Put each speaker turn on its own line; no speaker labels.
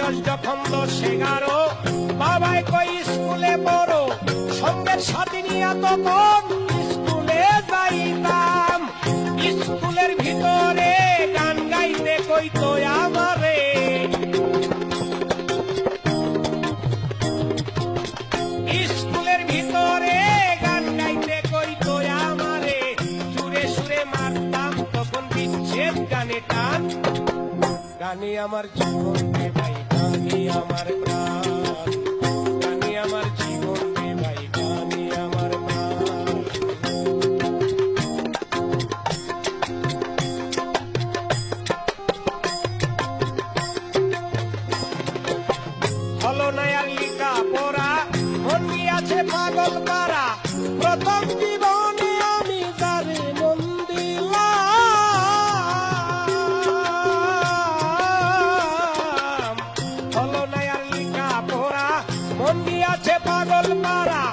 বয়স যখন 10-11, বাবাই কই স্কুলে পড়ো, সঙ্গের সাথী নিয়ে তখন স্কুলে যাইতাম। স্কুলের ভিতরে গান গাইতে কইতো আমারে, স্কুলের ভিতরে গান গাইতে কইতো আমারে। সুরে সুরে মারতাম তখন বিচ্ছেদ গানে টান। গানে আমার জীবন রে ভাই, গানে আমার প্রাণ, গানে আমার জীবন রে ভাই, গানে আমার প্রাণ। হলো না আর লিখা পড়া, মন গিয়াছে পাগল পারা। প্রথম জীবনে আমি যারে মন দিলাম, হলো না আর লিখা পড়া, মন গিয়াছে পাগল পারা।